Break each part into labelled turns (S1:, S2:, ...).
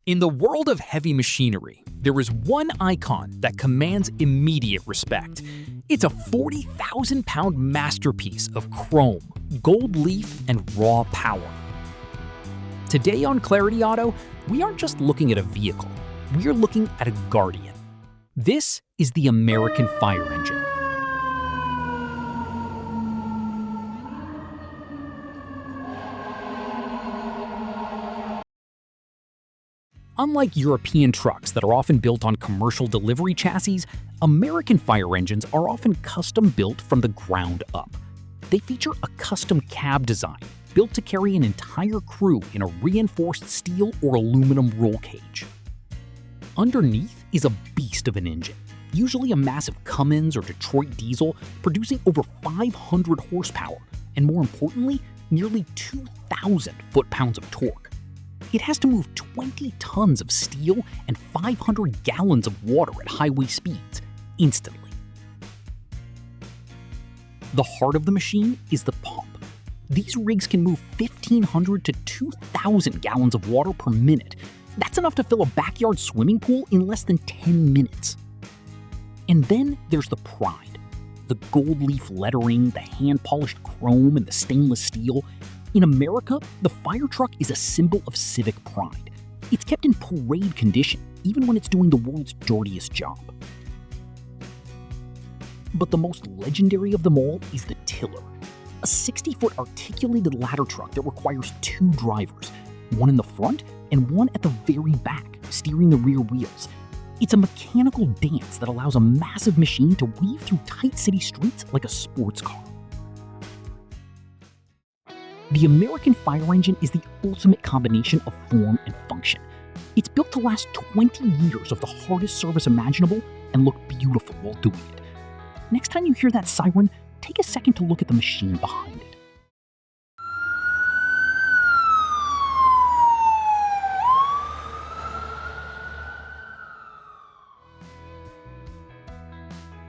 S1: In the world of heavy machinery, there is one icon that commands immediate respect. It's a 40,000-pound masterpiece of chrome, gold leaf, and raw power. Today on Clarity Auto, we aren't just looking at a vehicle, we are looking at a guardian. This is the American fire engine. Unlike European trucks that are often built on commercial delivery chassis, American fire engines are often custom-built from the ground up. They feature a custom cab design, built to carry an entire crew in a reinforced steel or aluminum roll cage. Underneath is a beast of an engine, usually a massive Cummins or Detroit diesel, producing over 500 horsepower, and more importantly, nearly 2,000 foot-pounds of torque. It has to move 20 tons of steel and 500 gallons of water at highway speeds, instantly. The heart of the machine is the pump. These rigs can move 1,500 to 2,000 gallons of water per minute. That's enough to fill a backyard swimming pool in less than 10 minutes. And then there's the pride. The gold leaf lettering, the hand-polished chrome, and the stainless steel. In America, the fire truck is a symbol of civic pride. It's kept in parade condition, even when it's doing the world's dirtiest job. But the most legendary of them all is the tiller, a 60-foot articulated ladder truck that requires two drivers, one in the front and one at the very back, steering the rear wheels. It's a mechanical dance that allows a massive machine to weave through tight city streets like a sports car. The American fire engine is the ultimate combination of form and function. It's built to last 20 years of the hardest service imaginable and look beautiful while doing it. Next time you hear that siren, take a second to look at the machine behind it.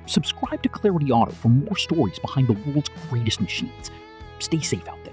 S1: Subscribe to Clarity Auto for more stories behind the world's greatest machines. Stay safe out there.